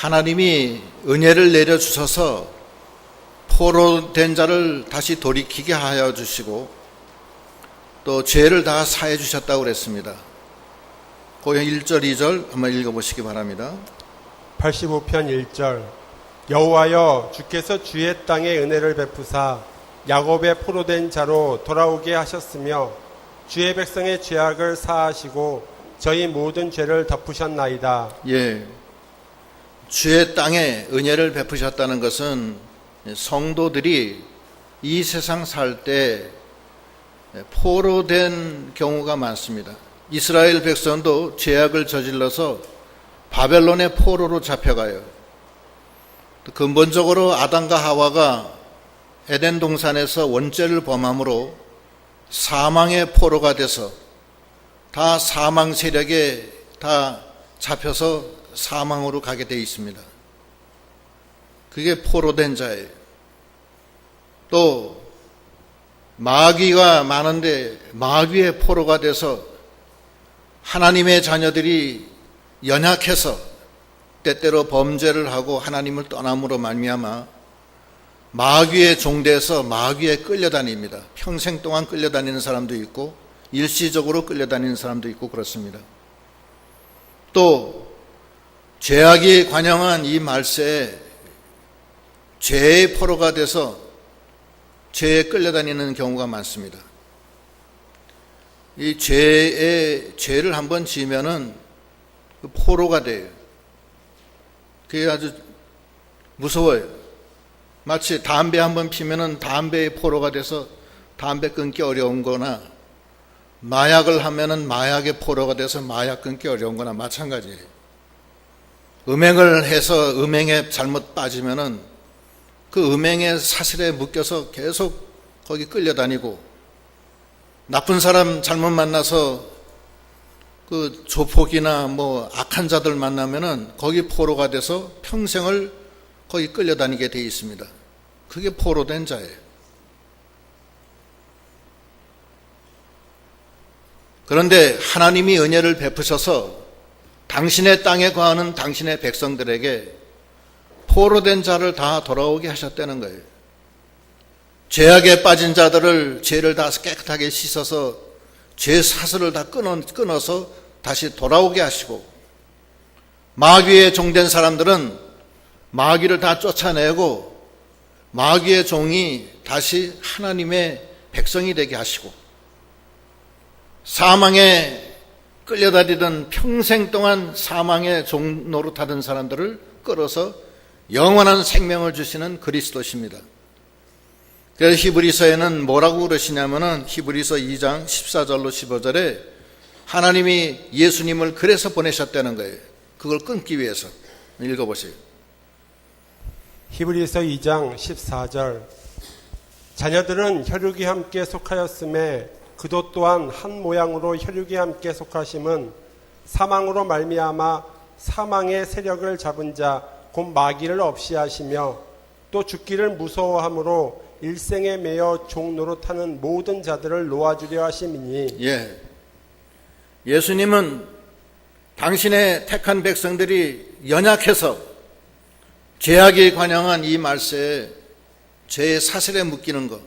하나님이 은혜를 내려주셔서 포로된 자를 다시 돌이키게 하여 주시고 또 죄를 다 사해 주셨다고 그랬습니다. 고영 1절 2절 한번 읽어보시기 바랍니다. 85편 1절 여호와여 주께서 주의 땅에 은혜를 베푸사 야곱의 포로된 자로 돌아오게 하셨으며 주의 백성의 죄악을 사하시고 저희 모든 죄를 덮으셨나이다. 예, 주의 땅에 은혜를 베푸셨다는 것은 성도들이 이 세상 살 때 포로된 경우가 많습니다. 이스라엘 백성도 죄악을 저질러서 바벨론의 포로로 잡혀가요. 근본적으로 아담과 하와가 에덴 동산에서 원죄를 범함으로 사망의 포로가 돼서 다 사망 세력에 다 잡혀서 사망으로 가게 되어 있습니다. 그게 포로된 자예요. 또 마귀가 많은데 마귀의 포로가 돼서 하나님의 자녀들이 연약해서 때때로 범죄를 하고 하나님을 떠남으로 말미암아 마귀의 종돼서 마귀에 끌려다닙니다. 평생 동안 끌려다니는 사람도 있고 일시적으로 끌려다니는 사람도 있고 그렇습니다. 또 죄악이 관영한 이 말세에 죄의 포로가 돼서 죄에 끌려다니는 경우가 많습니다. 이 죄를 한번 지으면은 그 포로가 돼요. 그게 아주 무서워요. 마치 담배 한번 피면은 담배의 포로가 돼서 담배 끊기 어려운 거나 마약을 하면은 마약의 포로가 돼서 마약 끊기 어려운 거나 마찬가지예요. 음행을 해서 음행에 잘못 빠지면은 그 음행의 사슬에 묶여서 계속 거기 끌려다니고 나쁜 사람 잘못 만나서 그 조폭이나 뭐 악한 자들 만나면은 거기 포로가 돼서 평생을 거기 끌려다니게 되어 있습니다. 그게 포로된 자예요. 그런데 하나님이 은혜를 베푸셔서 당신의 땅에 거하는 당신의 백성들에게 포로된 자를 다 돌아오게 하셨다는 거예요. 죄악에 빠진 자들을 죄를 다 깨끗하게 씻어서 죄 사슬을 다 끊어서 다시 돌아오게 하시고 마귀에 종된 사람들은 마귀를 다 쫓아내고 마귀의 종이 다시 하나님의 백성이 되게 하시고 사망에 끌려다니던 평생 동안 사망의 종 노릇하던 사람들을 끌어서 영원한 생명을 주시는 그리스도십니다. 그래서 히브리서에는 뭐라고 그러시냐면은 히브리서 2장 14절로 15절에 하나님이 예수님을 그래서 보내셨다는 거예요. 그걸 끊기 위해서. 읽어보세요. 히브리서 2장 14절 자녀들은 혈육이 함께 속하였음에 그도 또한 한 모양으로 혈육이 함께 속하심은 사망으로 말미암아 사망의 세력을 잡은 자 곧 마귀를 없이 하시며 또 죽기를 무서워함으로 일생에 매여 종 노릇하는 모든 자들을 놓아주려 하심이니. 예, 예수님은 당신의 택한 백성들이 연약해서 죄악이 관영한 이 말세에 죄의 사슬에 묶이는 것,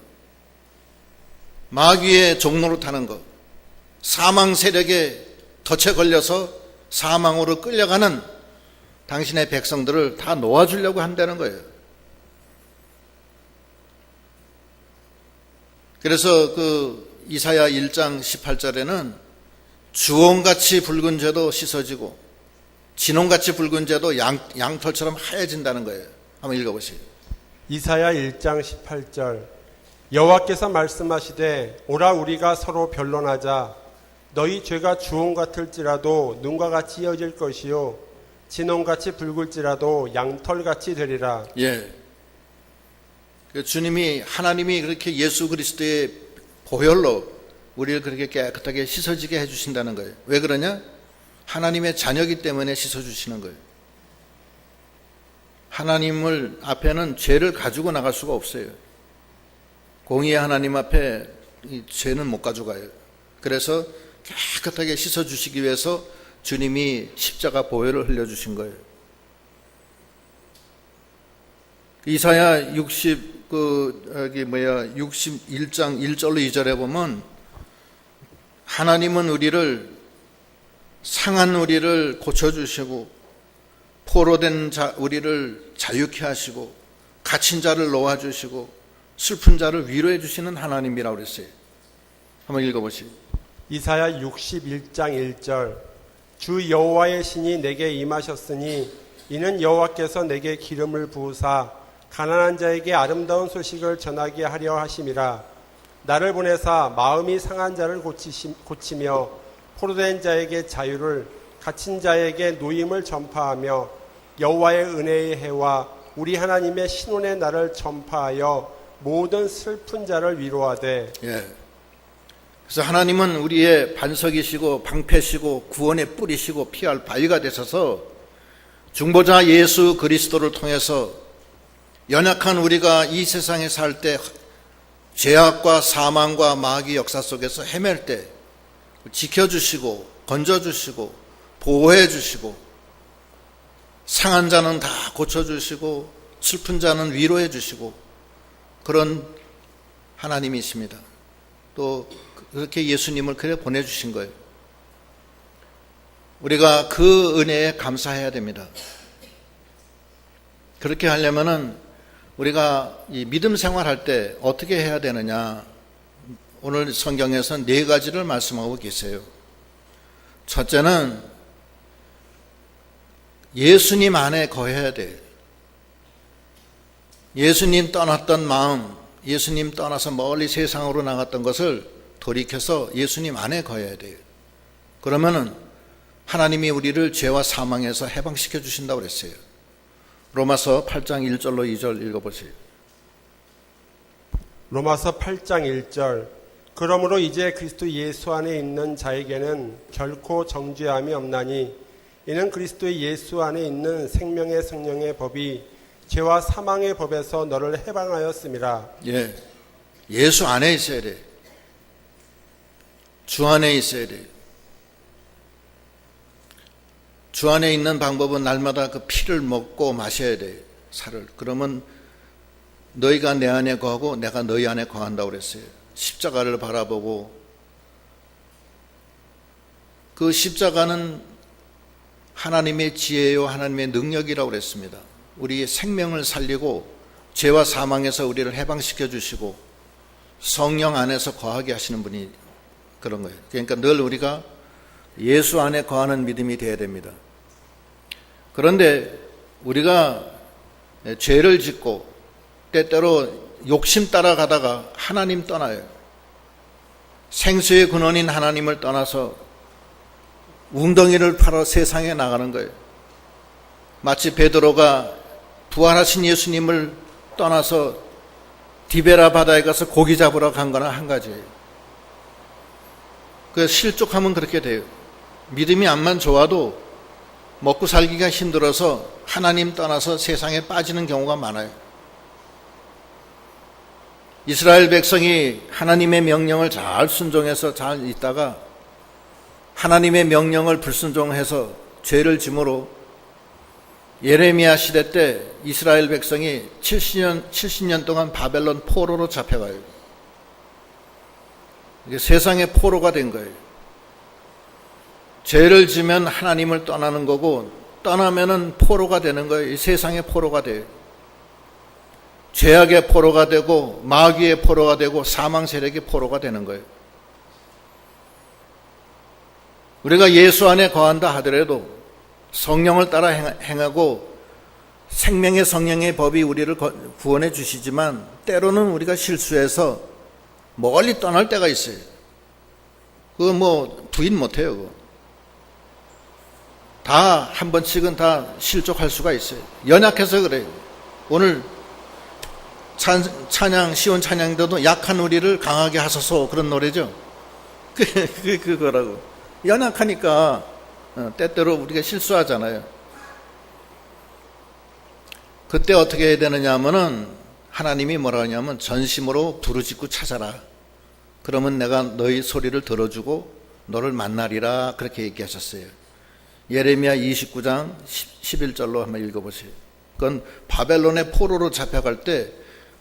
마귀의 종 노릇하는 것, 사망 세력에 덫에 걸려서 사망으로 끌려가는 당신의 백성들을 다 놓아주려고 한다는 거예요. 그래서 그 이사야 1장 18절에는 주홍같이 붉은 죄도 씻어지고 진홍같이 붉은 죄도 양털처럼 하얘진다는 거예요. 한번 읽어보세요. 이사야 1장 18절 여호와께서 말씀하시되 오라 우리가 서로 변론하자 너희 죄가 주홍 같을지라도 눈과 같이 이어질 것이요 진홍같이 붉을지라도 양털같이 되리라. 예. 주님이 하나님이 그렇게 예수 그리스도의 보혈로 우리를 그렇게 깨끗하게 씻어지게 해주신다는 거예요. 왜 그러냐? 하나님의 자녀이기 때문에 씻어주시는 거예요. 하나님을 앞에는 죄를 가지고 나갈 수가 없어요. 공의의 하나님 앞에 이 죄는 못 가져가요. 그래서 깨끗하게 씻어주시기 위해서 주님이 십자가 보혈을 흘려주신 거예요. 이사야 61장 1절로 2절에 보면 하나님은 상한 우리를 고쳐주시고 포로된 우리를 자유케 하시고 갇힌 자를 놓아주시고 슬픈 자를 위로해 주시는 하나님이라고 그랬어요. 한번 읽어보시죠. 이사야 61장 1절 주 여호와의 신이 내게 임하셨으니 이는 여호와께서 내게 기름을 부으사 가난한 자에게 아름다운 소식을 전하게 하려 하심이라. 나를 보내사 마음이 상한 자를 고치며 포로된 자에게 자유를 갇힌 자에게 노임을 전파하며 여호와의 은혜의 해와 우리 하나님의 신원의 날을 전파하여 모든 슬픈 자를 위로하되. 예. 그래서 하나님은 우리의 반석이시고 방패시고 구원의 뿌리시고 피할 바위가 되셔서 중보자 예수 그리스도를 통해서 연약한 우리가 이 세상에 살 때 죄악과 사망과 마귀 역사 속에서 헤맬 때 지켜주시고 건져주시고 보호해주시고 상한 자는 다 고쳐주시고 슬픈 자는 위로해주시고 그런 하나님이십니다. 또 그렇게 예수님을 그래 보내주신 거예요. 우리가 그 은혜에 감사해야 됩니다. 그렇게 하려면은 우리가 이 믿음 생활할 때 어떻게 해야 되느냐, 오늘 성경에서 4가지를 말씀하고 계세요. 첫째는 예수님 안에 거해야 돼요. 예수님 떠났던 마음, 예수님 떠나서 멀리 세상으로 나갔던 것을 돌이켜서 예수님 안에 거해야 돼요. 그러면은 하나님이 우리를 죄와 사망에서 해방시켜 주신다고 그랬어요. 로마서 8장 1절로 2절 읽어보세요. 로마서 8장 1절 그러므로 이제 그리스도 예수 안에 있는 자에게는 결코 정죄함이 없나니 이는 그리스도 예수 안에 있는 생명의 성령의 법이 죄와 사망의 법에서 너를 해방하였음이라. 예, 예수 안에 있어야 돼. 주 안에 있어야 돼. 주 안에 있는 방법은 날마다 그 피를 먹고 마셔야 돼. 살을. 그러면 너희가 내 안에 거하고 내가 너희 안에 거한다고 그랬어요. 십자가를 바라보고, 그 십자가는 하나님의 지혜요 하나님의 능력이라고 그랬습니다. 우리의 생명을 살리고 죄와 사망에서 우리를 해방시켜 주시고 성령 안에서 거하게 하시는 분이 그런 거예요. 그러니까 늘 우리가 예수 안에 거하는 믿음이 되어야 됩니다. 그런데 우리가 죄를 짓고 때때로 욕심 따라가다가 하나님 떠나요. 생수의 근원인 하나님을 떠나서 웅덩이를 팔아 세상에 나가는 거예요. 마치 베드로가 부활하신 예수님을 떠나서 디베라 바다에 가서 고기 잡으러 간 거나 한 가지예요. 그 실족하면 그렇게 돼요. 믿음이 암만 좋아도 먹고 살기가 힘들어서 하나님 떠나서 세상에 빠지는 경우가 많아요. 이스라엘 백성이 하나님의 명령을 잘 순종해서 잘 있다가 하나님의 명령을 불순종해서 죄를 짐으로 예레미야 시대 때 이스라엘 백성이 70년 동안 바벨론 포로로 잡혀가요. 이게 세상의 포로가 된 거예요. 죄를 지면 하나님을 떠나는 거고 떠나면은 포로가 되는 거예요. 이 세상의 포로가 돼요. 죄악의 포로가 되고 마귀의 포로가 되고 사망 세력의 포로가 되는 거예요. 우리가 예수 안에 거한다 하더라도 성령을 따라 행하고 생명의 성령의 법이 우리를 구원해 주시지만 때로는 우리가 실수해서 멀리 떠날 때가 있어요. 그거 뭐 부인 못해요. 그거. 다 한 번씩은 다 실족할 수가 있어요. 연약해서 그래요. 오늘 찬양, 시온 찬양도도 약한 우리를 강하게 하소서 그런 노래죠. 그거라고. 연약하니까 때때로 우리가 실수하잖아요. 그때 어떻게 해야 되느냐 하면은 하나님이 뭐라 하냐면 전심으로 부르짖고 찾아라. 그러면 내가 너희 소리를 들어주고 너를 만나리라 그렇게 얘기하셨어요. 예레미야 29장 11절로 한번 읽어보세요. 그건 바벨론의 포로로 잡혀갈 때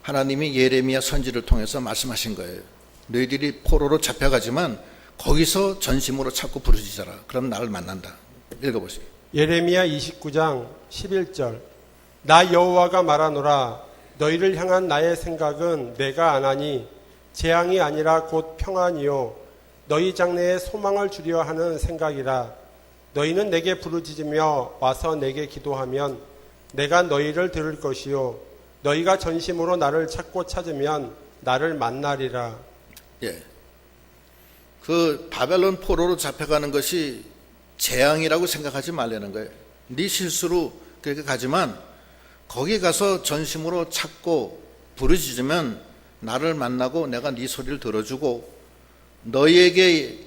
하나님이 예레미야 선지를 통해서 말씀하신 거예요. 너희들이 포로로 잡혀가지만 거기서 전심으로 찾고 부르짖어라. 그럼 나를 만난다. 읽어보세요. 예레미야 29장 11절. 나 여호와가 말하노라. 너희를 향한 나의 생각은 내가 안하니 재앙이 아니라 곧 평안이요 너희 장래에 소망을 주려 하는 생각이라. 너희는 내게 부르짖으며 와서 내게 기도하면 내가 너희를 들을 것이요 너희가 전심으로 나를 찾고 찾으면 나를 만나리라. 예. 그 바벨론 포로로 잡혀가는 것이 재앙이라고 생각하지 말라는 거예요. 네 실수로 그렇게 가지만 거기 가서 전심으로 찾고 부르짖으면 나를 만나고 내가 네 소리를 들어주고 너희에게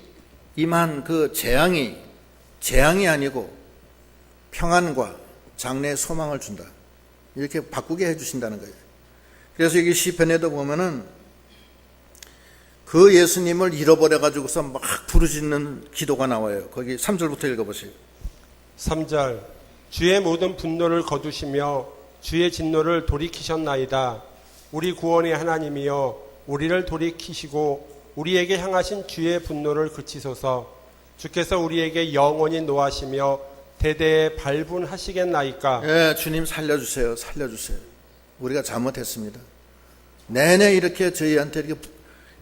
임한 그 재앙이 아니고 평안과 장래의 소망을 준다. 이렇게 바꾸게 해주신다는 거예요. 그래서 여기 시편에도 보면은 그 예수님을 잃어버려가지고서 막 부르짖는 기도가 나와요. 거기 3절부터 읽어보세요. 3절. 주의 모든 분노를 거두시며 주의 진노를 돌이키셨나이다. 우리 구원의 하나님이여 우리를 돌이키시고 우리에게 향하신 주의 분노를 그치소서. 주께서 우리에게 영원히 노하시며 대대에 발분하시겠나이까. 예, 주님 살려주세요. 살려주세요. 우리가 잘못했습니다. 내내 이렇게 저희한테 이렇게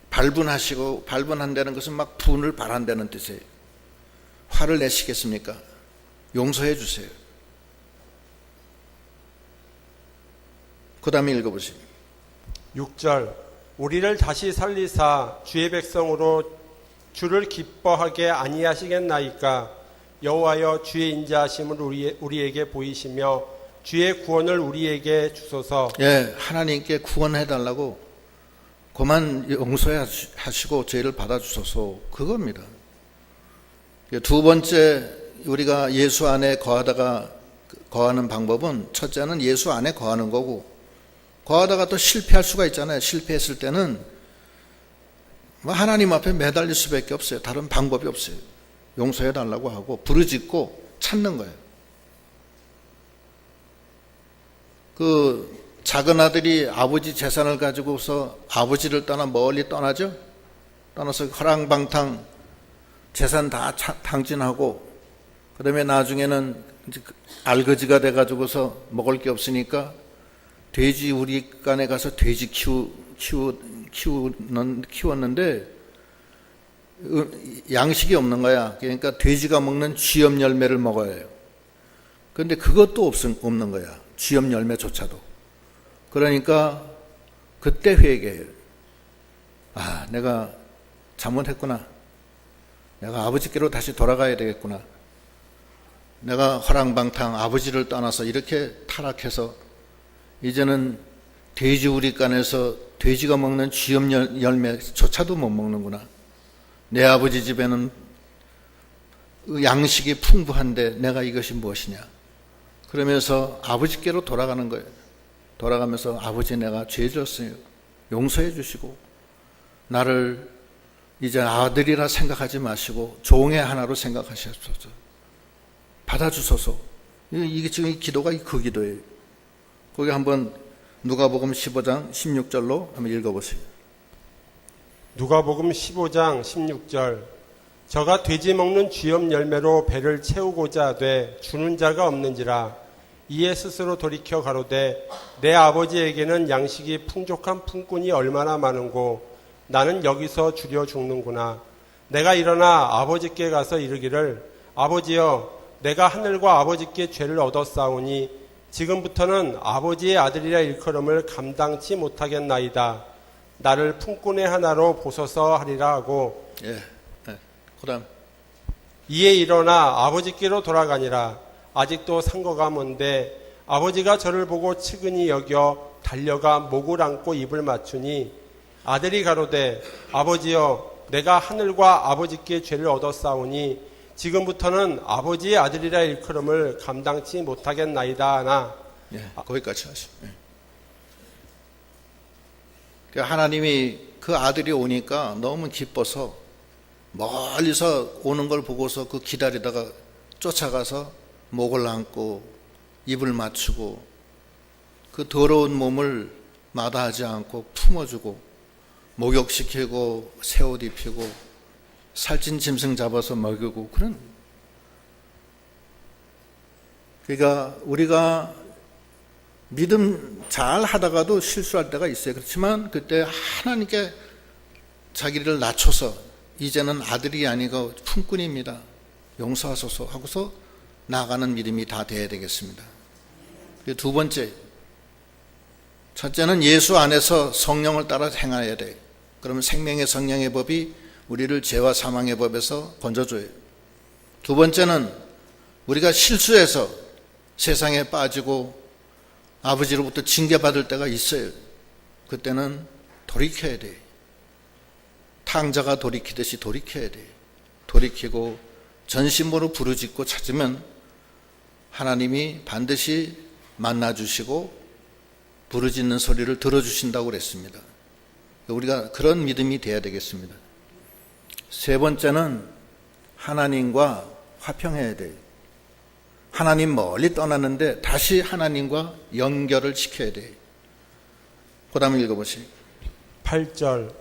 발분하시고, 발분한다는 것은 막 분을 발한다는 뜻이에요. 화를 내시겠습니까? 용서해 주세요. 그 다음에 읽어보세요. 6절. 우리를 다시 살리사 주의 백성으로 주를 기뻐하게 아니하시겠나이까. 여호와여 주의 인자하심을 우리에게 보이시며 주의 구원을 우리에게 주소서. 예, 하나님께 구원해달라고 그만 용서하시고 죄를 받아주소서. 그겁니다. 두 번째 우리가 예수 안에 거하는 방법은 첫째는 예수 안에 거하는 거고 거하다가 또 실패할 수가 있잖아요. 실패했을 때는 하나님 앞에 매달릴 수밖에 없어요. 다른 방법이 없어요. 용서해달라고 하고 부르짖고 찾는 거예요. 그 작은 아들이 아버지 재산을 가지고서 아버지를 떠나 멀리 떠나죠. 떠나서 허랑방탕 재산 다 탕진하고 그 다음에 나중에는 이제 알거지가 돼가지고서 먹을 게 없으니까 돼지 우리간에 가서 돼지 키웠는데 양식이 없는 거야. 그러니까 돼지가 먹는 쥐염 열매를 먹어야 해요. 그런데 그것도 없는 거야. 쥐염 열매조차도. 그러니까 그때 회개해요. 아, 내가 잘못했구나. 내가 아버지께로 다시 돌아가야 되겠구나. 내가 허랑방탕 아버지를 떠나서 이렇게 타락해서 이제는 돼지 우리간에서 돼지가 먹는 쥐염 열매조차도 못 먹는구나. 내 아버지 집에는 양식이 풍부한데 내가 이것이 무엇이냐. 그러면서 아버지께로 돌아가는 거예요. 돌아가면서 아버지 내가 죄 지었어요. 용서해 주시고 나를 이제 아들이라 생각하지 마시고 종의 하나로 생각하시옵소서. 받아주소서. 이게 지금 이 기도가 그 기도예요. 거기 한번 누가복음 15장 16절로 한번 읽어보세요. 누가복음 15장 16절. 저가 돼지 먹는 쥐염 열매로 배를 채우고자 하되 주는 자가 없는지라. 이에 스스로 돌이켜 가로되 내 아버지에게는 양식이 풍족한 품꾼이 얼마나 많은고 나는 여기서 주려 죽는구나. 내가 일어나 아버지께 가서 이르기를 아버지여 내가 하늘과 아버지께 죄를 얻었사오니 지금부터는 아버지의 아들이라 일컬음을 감당치 못하겠나이다. 나를 품꾼의 하나로 보소서 하리라 하고 그다음 이에 일어나 아버지께로 돌아가니라. 아직도 상거가 먼데 아버지가 저를 보고 측은히 여겨 달려가 목을 안고 입을 맞추니 아들이 가로되 아버지여 내가 하늘과 아버지께 죄를 얻었사오니 지금부터는 아버지의 아들이라 일컬음을 감당치 못하겠나이다 하나. 거기까지 하시오. 하나님이 그 아들이 오니까 너무 기뻐서 멀리서 오는 걸 보고서 그 기다리다가 쫓아가서 목을 안고 입을 맞추고 그 더러운 몸을 마다하지 않고 품어주고 목욕시키고 새 옷 입히고 살찐 짐승 잡아서 먹이고 그런. 그러니까 우리가 믿음 잘 하다가도 실수할 때가 있어요. 그렇지만 그때 하나님께 자기를 낮춰서 이제는 아들이 아니고 품꾼입니다. 용서하소서 하고서 나아가는 믿음이 다 돼야 되겠습니다. 두 번째, 첫째는 예수 안에서 성령을 따라 행해야 돼. 그러면 생명의 성령의 법이 우리를 죄와 사망의 법에서 건져줘요. 두 번째는 우리가 실수해서 세상에 빠지고 아버지로부터 징계받을 때가 있어요. 그때는 돌이켜야 돼. 탕자가 돌이키듯이 돌이켜야 돼. 돌이키고 전심으로 부르짖고 찾으면 하나님이 반드시 만나주시고 부르짖는 소리를 들어주신다고 그랬습니다. 우리가 그런 믿음이 돼야 되겠습니다. 세 번째는 하나님과 화평해야 돼요. 하나님 멀리 떠났는데 다시 하나님과 연결을 시켜야 돼요. 그 다음에 읽어보시죠. 8절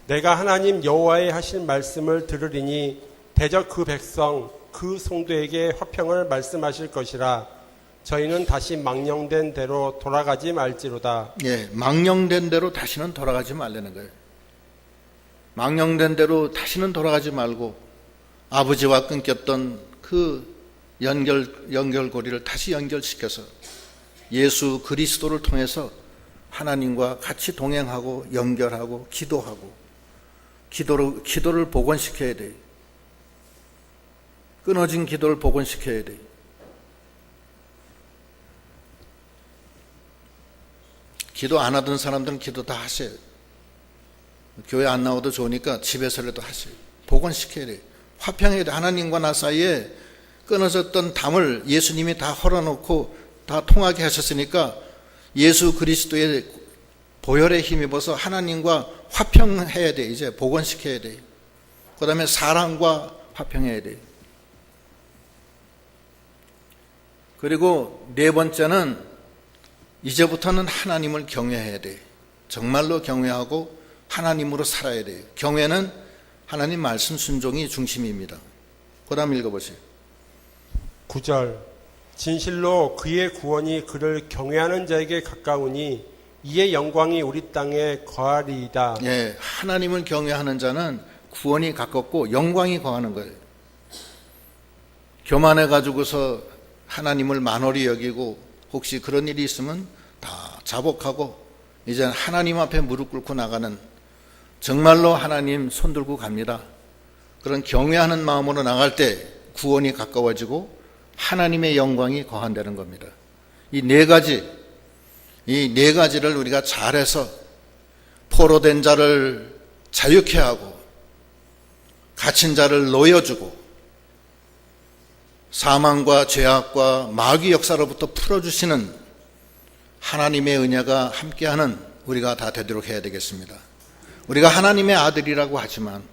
내가 하나님 여호와의 하실 말씀을 들으리니 대적 그 백성 그 성도에게 화평을 말씀하실 것이라 저희는 다시 망령된 대로 돌아가지 말지로다. 예, 망령된 대로 다시는 돌아가지 말라는 거예요. 망령된 대로 다시는 돌아가지 말고 아버지와 끊겼던 그 연결고리를 다시 연결시켜서 예수 그리스도를 통해서 하나님과 같이 동행하고 연결하고 기도하고 기도를 복원시켜야 돼요. 끊어진 기도를 복원시켜야 돼요. 기도 안 하던 사람들은 기도 다 하세요. 교회 안 나와도 좋으니까 집에서라도 하세요. 복원시켜야 돼요. 화평해야 돼요. 하나님과 나 사이에 끊어졌던 담을 예수님이 다 헐어놓고 다 통하게 하셨으니까 예수 그리스도의 보혈에 힘입어서 하나님과 화평해야 돼. 이제 복원시켜야 돼. 그 다음에 사랑과 화평해야 돼. 그리고 네 번째는 이제부터는 하나님을 경외해야 돼. 정말로 경외하고 하나님으로 살아야 돼요. 경외는 하나님 말씀 순종이 중심입니다. 그 다음 읽어보세요. 9절 진실로 그의 구원이 그를 경외하는 자에게 가까우니 이의 영광이 우리 땅에 거하리이다. 예, 하나님을 경외하는 자는 구원이 가깝고 영광이 거하는 거예요. 교만해 가지고서 하나님을 만홀히 여기고 혹시 그런 일이 있으면 다 자복하고 이제 하나님 앞에 무릎 꿇고 나가는, 정말로 하나님 손들고 갑니다. 그런 경외하는 마음으로 나갈 때 구원이 가까워지고 하나님의 영광이 거한다는 겁니다. 이 네 가지를 우리가 잘해서 포로된 자를 자유케 하고 갇힌 자를 놓여주고 사망과 죄악과 마귀 역사로부터 풀어주시는 하나님의 은혜가 함께하는 우리가 다 되도록 해야 되겠습니다. 우리가 하나님의 아들이라고 하지만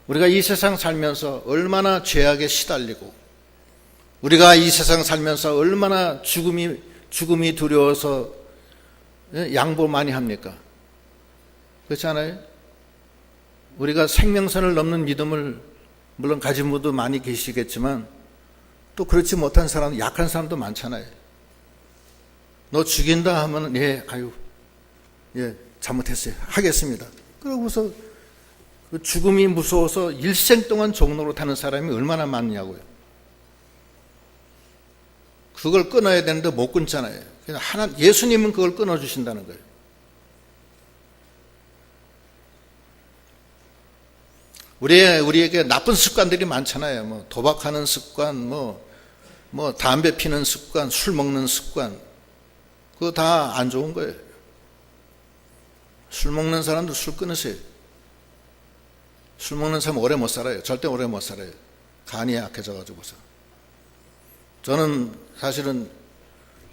우리가 이 세상 살면서 얼마나 죄악에 시달리고 우리가 이 세상 살면서 얼마나 죽음이 두려워서 양보 많이 합니까? 그렇지 않아요? 우리가 생명선을 넘는 믿음을 물론 가진 분도 많이 계시겠지만 또 그렇지 못한 사람, 약한 사람도 많잖아요. 너 죽인다 하면 예, 잘못했어요. 하겠습니다. 그러고서 죽음이 무서워서 일생 동안 종로로 타는 사람이 얼마나 많냐고요. 그걸 끊어야 되는데 못 끊잖아요. 예수님은 그걸 끊어주신다는 거예요. 우리에게 나쁜 습관들이 많잖아요. 뭐 도박하는 습관, 뭐 담배 피는 습관, 술 먹는 습관, 그거 다 안 좋은 거예요. 술 먹는 사람도 술 끊으세요. 술 먹는 사람 오래 못 살아요. 절대 오래 못 살아요. 간이 약해져가지고서. 저는 사실은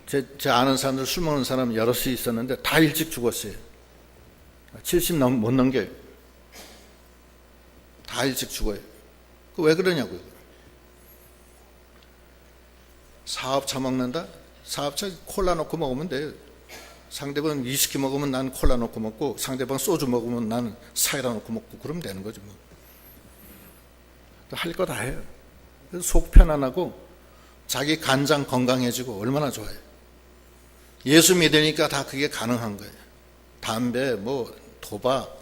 제 아는 사람들 술 먹는 사람 여럿이 있었는데 다 일찍 죽었어요. 70 못 넘겨요. 다 일찍 죽어요. 왜 그러냐고요. 사업차 먹는다? 사업차 콜라 넣고 먹으면 돼요. 상대방 위스키 먹으면 난 콜라 넣고 먹고, 상대방 소주 먹으면 난 사이다 넣고 먹고, 그러면 되는 거죠. 뭐. 할 거 다 해요. 그래서 속 편안하고 자기 간장 건강해지고 얼마나 좋아요. 예수 믿으니까 다 그게 가능한 거예요. 담배, 뭐 도박,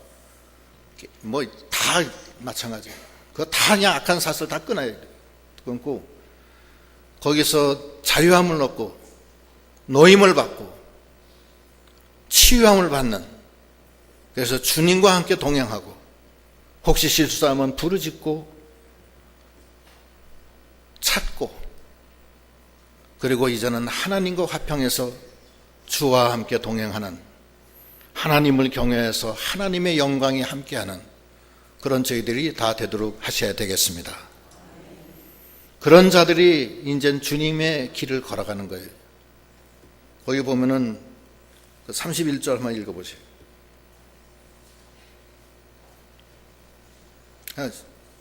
뭐 다 마찬가지예요. 그거 다 그냥 악한 사슬 다 끊어야 돼요. 끊고 거기서 자유함을 얻고 노임을 받고 치유함을 받는, 그래서 주님과 함께 동행하고, 혹시 실수하면 부르짖고 찾고, 그리고 이제는 하나님과 화평해서 주와 함께 동행하는, 하나님을 경외해서 하나님의 영광이 함께하는 그런 저희들이 다 되도록 하셔야 되겠습니다. 그런 자들이 이제 주님의 길을 걸어가는 거예요. 거기 보면은 31절 한번 읽어보세요.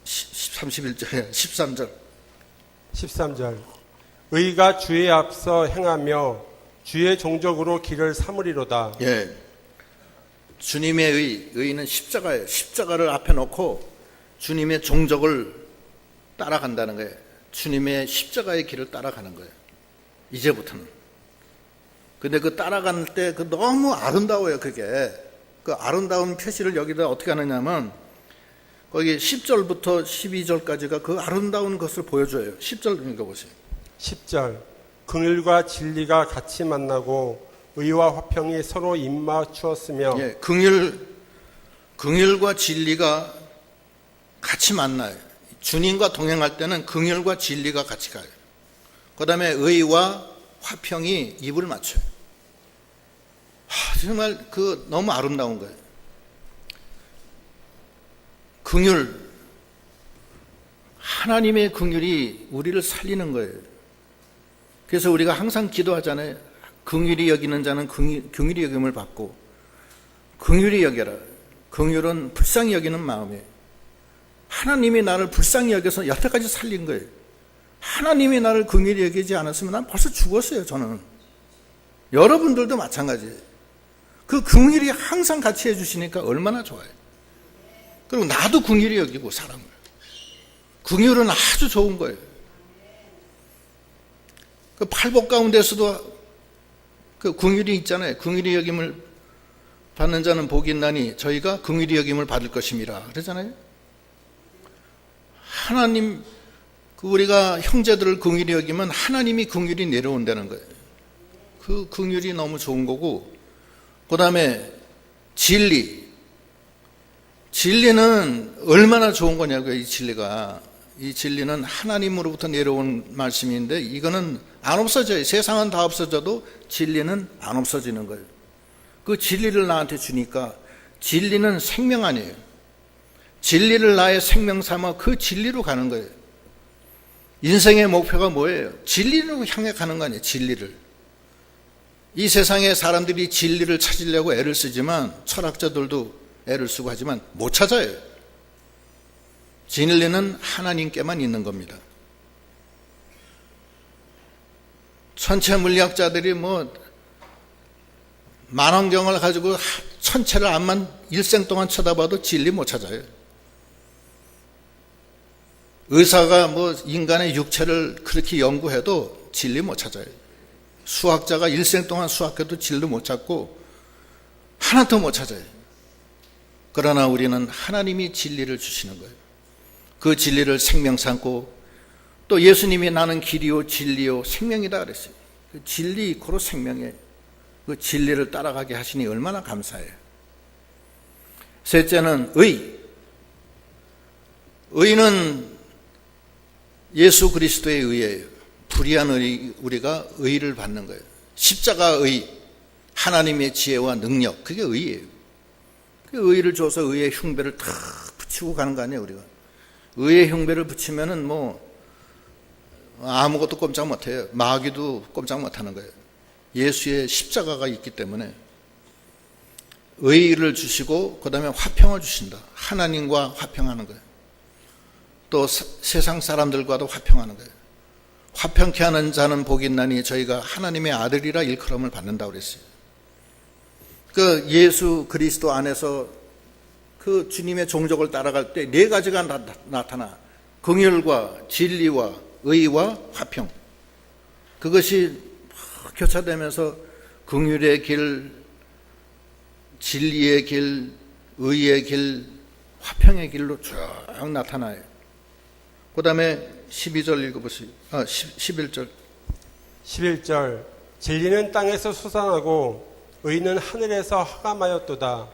31절, 13절. 의가 주의 앞서 행하며 주의 종족으로 길을 삼으리로다. 예. 주님의 의는 십자가예요. 십자가를 앞에 놓고 주님의 종족을 따라간다는 거예요. 주님의 십자가의 길을 따라가는 거예요. 이제부터는. 근데 그 따라갈 때 그 너무 아름다워요, 그게. 그 아름다운 표시를 여기다 어떻게 하느냐면, 거기 10절부터 12절까지가 그 아름다운 것을 보여줘요. 10절 읽어보세요. 10절. 긍휼과 진리가 같이 만나고 의와 화평이 서로 입맞추었으며. 예, 긍휼과 진리가 같이 만나요. 주님과 동행할 때는 긍휼과 진리가 같이 가요. 그 다음에 의와 화평이 입을 맞춰요. 정말 그 너무 아름다운 거예요. 긍휼, 하나님의 긍휼이 우리를 살리는 거예요. 그래서 우리가 항상 기도하잖아요. 긍휼히 여기는 자는 긍휼히 여김을 받고, 긍휼히 여겨라. 긍휼은 불쌍히 여기는 마음이에요. 하나님이 나를 불쌍히 여겨서 여태까지 살린 거예요. 하나님이 나를 긍휼히 여기지 않았으면 난 벌써 죽었어요, 저는. 여러분들도 마찬가지예요. 그 긍휼이 항상 같이 해주시니까 얼마나 좋아요. 그리고 나도 긍휼히 여기고, 사람을. 긍휼은 아주 좋은 거예요. 그 팔복 가운데서도 그 긍휼이 있잖아요. 긍휼히 여김을 받는 자는 복이 있나니 저희가 긍휼히 여김을 받을 것임이라 그러잖아요. 하나님, 우리가 형제들을 긍휼히 여기면 하나님이 긍휼이 내려온다는 거예요. 그 긍휼이 너무 좋은 거고, 그 다음에 진리는 얼마나 좋은 거냐고요. 이 진리가. 이 진리는 하나님으로부터 내려온 말씀인데, 이거는 안 없어져요. 세상은 다 없어져도 진리는 안 없어지는 거예요. 그 진리를 나한테 주니까, 진리는 생명 아니에요. 진리를 나의 생명 삼아 그 진리로 가는 거예요. 인생의 목표가 뭐예요? 진리로 향해 가는 거 아니에요. 진리를. 이 세상에 사람들이 진리를 찾으려고 애를 쓰지만, 철학자들도 애를 쓰고 하지만 못 찾아요. 진리는 하나님께만 있는 겁니다. 천체 물리학자들이 만원경을 가지고 천체를 암만 일생 동안 쳐다봐도 진리 못 찾아요. 의사가 인간의 육체를 그렇게 연구해도 진리 못 찾아요. 수학자가 일생 동안 수학해도 진리 못 찾고 하나도 못 찾아요. 그러나 우리는 하나님이 진리를 주시는 거예요. 그 진리를 생명 삼고, 또 예수님이 나는 길이요 진리요 생명이다 그랬어요. 그 진리 고로 생명이에요. 그 진리를 따라가게 하시니 얼마나 감사해요. 셋째는 의는 예수 그리스도의 의예요. 불의한 우리가 의를 받는 거예요. 십자가의 하나님의 지혜와 능력, 그게 의예요. 그 의를 줘서 의의 흉배를 탁 붙이고 가는 거 아니에요, 우리가. 의의 흉배를 붙이면은 아무것도 꼼짝 못해요. 마귀도 꼼짝 못하는 거예요. 예수의 십자가가 있기 때문에 의를 주시고, 그 다음에 화평을 주신다. 하나님과 화평하는 거예요. 또 세상 사람들과도 화평하는 거예요. 화평케 하는 자는 복이 있나니 저희가 하나님의 아들이라 일컬음을 받는다고 그랬어요. 그 예수 그리스도 안에서 그 주님의 종족을 따라갈 때 네 가지가 나타나. 긍휼과 진리와 의와 화평. 그것이 교차되면서 긍휼의 길, 진리의 길, 의의 길, 화평의 길로 쭉 나타나요. 그 다음에 12절 읽어보세요. 11절. 11절 진리는 땅에서 솟아나고 의는 하늘에서 하감하였도다.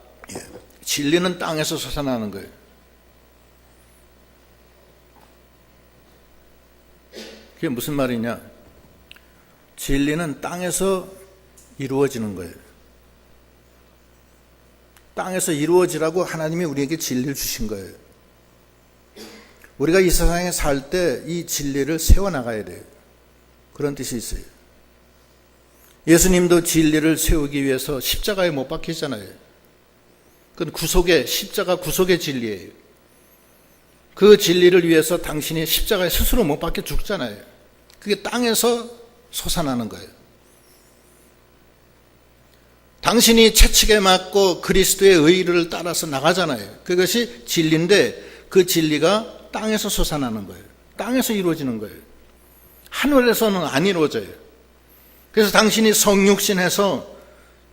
진리는 땅에서 솟아나는 거예요. 그게 무슨 말이냐? 진리는 땅에서 이루어지는 거예요. 땅에서 이루어지라고 하나님이 우리에게 진리를 주신 거예요. 우리가 이 세상에 살 때 이 진리를 세워나가야 돼요. 그런 뜻이 있어요. 예수님도 진리를 세우기 위해서 십자가에 못 박히잖아요. 그건 구속의, 십자가 구속의 진리예요. 그 진리를 위해서 당신이 십자가에 스스로 못 박혀 죽잖아요. 그게 땅에서 솟아나는 거예요. 당신이 채찍에 맞고 그리스도의 의를 따라서 나가잖아요. 그것이 진리인데 그 진리가 땅에서 솟아나는 거예요. 땅에서 이루어지는 거예요. 하늘에서는 안 이루어져요. 그래서 당신이 성육신해서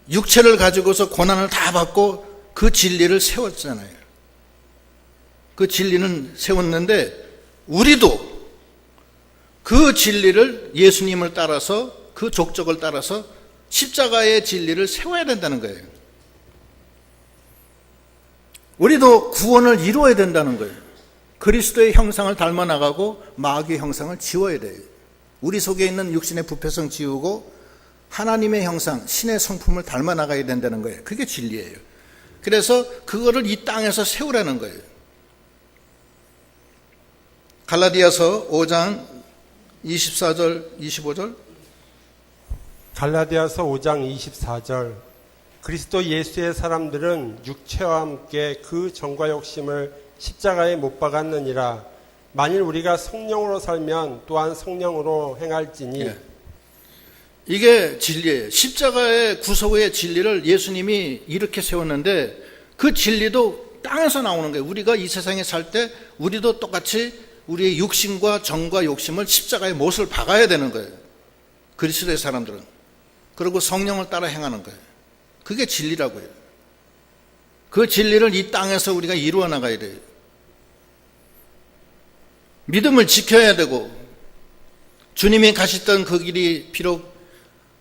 육체를 가지고서 고난을 다 받고 그 진리를 세웠잖아요. 그 진리는 세웠는데 우리도 그 진리를 예수님을 따라서 그 족적을 따라서 십자가의 진리를 세워야 된다는 거예요. 우리도 구원을 이루어야 된다는 거예요. 그리스도의 형상을 닮아 나가고 마귀의 형상을 지워야 돼요. 우리 속에 있는 육신의 부패성 지우고 하나님의 형상, 신의 성품을 닮아 나가야 된다는 거예요. 그게 진리예요. 그래서 그거를 이 땅에서 세우라는 거예요. 갈라디아서 5장 24절, 25절. 갈라디아서 5장 24절 그리스도 예수의 사람들은 육체와 함께 그 정과 욕심을 십자가에 못 박았느니라. 만일 우리가 성령으로 살면 또한 성령으로 행할지니. 예. 이게 진리예요. 십자가의 구속의 진리를 예수님이 이렇게 세웠는데 그 진리도 땅에서 나오는 거예요. 우리가 이 세상에 살 때 우리도 똑같이 우리의 육신과 정과 욕심을 십자가에 못을 박아야 되는 거예요. 그리스도의 사람들은. 그리고 성령을 따라 행하는 거예요. 그게 진리라고요. 그 진리를 이 땅에서 우리가 이루어 나가야 돼요. 믿음을 지켜야 되고 주님이 가셨던 그 길이 비록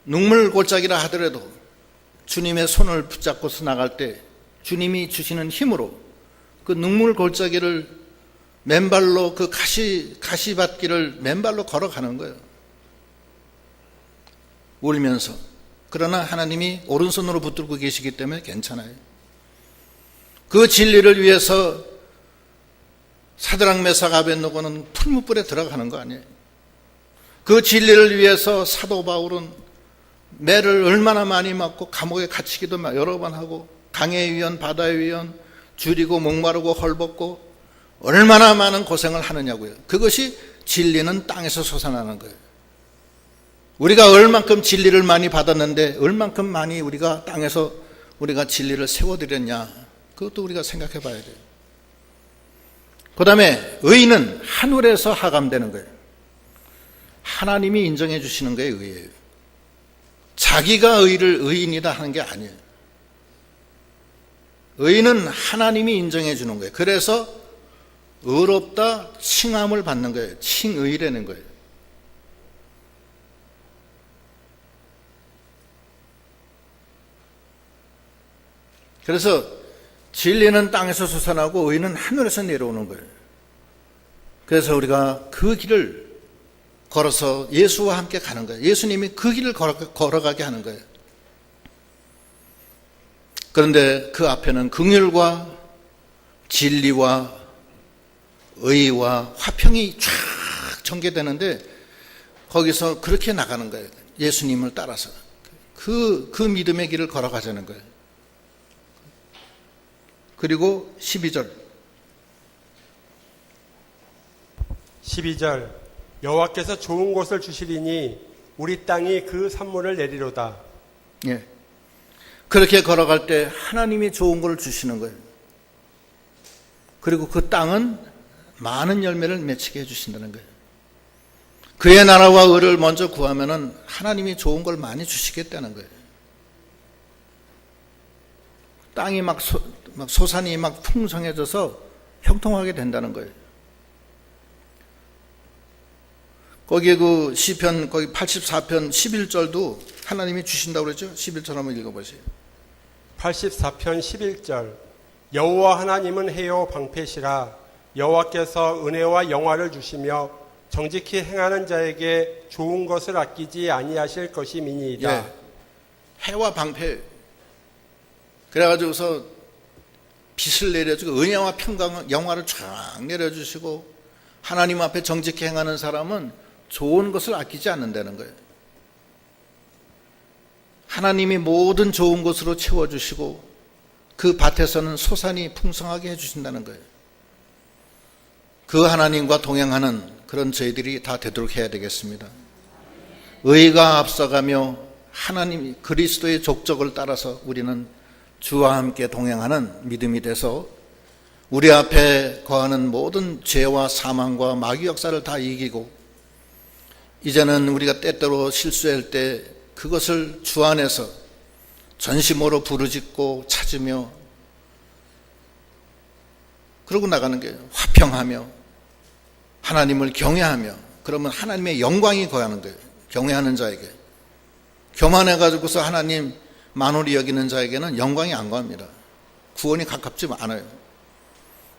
눈물골짜기라 하더라도 주님의 손을 붙잡고서 나갈 때 주님이 주시는 힘으로 그 눈물골짜기를 맨발로 그 가시밭길을 맨발로 걸어가는 거예요. 울면서. 그러나 하나님이 오른손으로 붙들고 계시기 때문에 괜찮아요. 그 진리를 위해서 사드락 메삭 아벳느고는 풀무불에 들어가는 거 아니에요. 그 진리를 위해서 사도 바울은 매를 얼마나 많이 맞고 감옥에 갇히기도 여러 번 하고 강의 위원 바다의 위원 줄이고 목마르고 헐벗고 얼마나 많은 고생을 하느냐고요. 그것이 진리는 땅에서 솟아나는 거예요. 우리가 얼만큼 진리를 많이 받았는데 얼만큼 많이 우리가 땅에서 우리가 진리를 세워드렸냐, 그것도 우리가 생각해 봐야 돼요. 그 다음에 의는 하늘에서 하감되는 거예요. 하나님이 인정해 주시는 게 의예요. 자기가 의인이다 하는 게 아니에요. 의는 하나님이 인정해 주는 거예요. 그래서 의롭다 칭함을 받는 거예요. 칭의라는 거예요. 그래서 진리는 땅에서 솟아나고 의는 하늘에서 내려오는 거예요. 그래서 우리가 그 길을 걸어서 예수와 함께 가는 거예요. 예수님이 그 길을 걸어가게 하는 거예요. 그런데 그 앞에는 긍휼과 진리와 의와 화평이 쫙 전개되는데 거기서 그렇게 나가는 거예요. 예수님을 따라서. 그 믿음의 길을 걸어가자는 거예요. 그리고 12절 여호와께서 좋은 곳을 주시리니 우리 땅이 그 산물을 내리로다. 예. 그렇게 걸어갈 때 하나님이 좋은 걸 주시는 거예요. 그리고 그 땅은 많은 열매를 맺히게 해주신다는 거예요. 그의 나라와 의를 먼저 구하면은 하나님이 좋은 걸 많이 주시겠다는 거예요. 땅이 막 소산이 막 풍성해져서 형통하게 된다는 거예요. 거기에 그 시편 거기 84편 11절도 하나님이 주신다고 그랬죠? 11절 한번 읽어보세요. 84편 11절 여호와 하나님은 해요 방패시라 여호와께서 은혜와 영화를 주시며 정직히 행하는 자에게 좋은 것을 아끼지 아니하실 것임이니이다. 예. 해와 방패. 그래가지고서 빛을 내려주고 은혜와 평강 영화를 쫙 내려주시고 하나님 앞에 정직히 행하는 사람은 좋은 것을 아끼지 않는다는 거예요. 하나님이 모든 좋은 것으로 채워주시고 그 밭에서는 소산이 풍성하게 해주신다는 거예요. 그 하나님과 동행하는 그런 저희들이 다 되도록 해야 되겠습니다. 의가 앞서가며 하나님 그리스도의 족적을 따라서 우리는 주와 함께 동행하는 믿음이 돼서 우리 앞에 거하는 모든 죄와 사망과 마귀 역사를 다 이기고 이제는 우리가 때때로 실수할 때 그것을 주 안에서 전심으로 부르짖고 찾으며 그러고 나가는 게 화평하며 하나님을 경외하며 그러면 하나님의 영광이 거하는 거예요. 경외하는 자에게. 교만해가지고서 하나님 만홀히 여기는 자에게는 영광이 안 거합니다. 구원이 가깝지 않아요.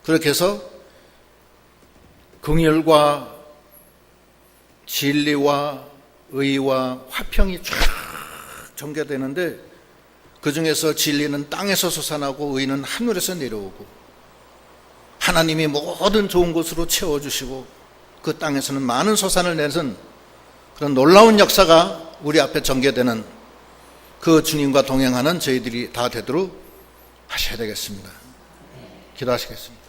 그렇게 해서 긍휼과 진리와 의와 화평이 쫙 전개되는데 그 중에서 진리는 땅에서 솟아나고 의는 하늘에서 내려오고 하나님이 모든 좋은 것으로 채워주시고 그 땅에서는 많은 소산을 내는 그런 놀라운 역사가 우리 앞에 전개되는 그 주님과 동행하는 저희들이 다 되도록 하셔야 되겠습니다. 기도하시겠습니다.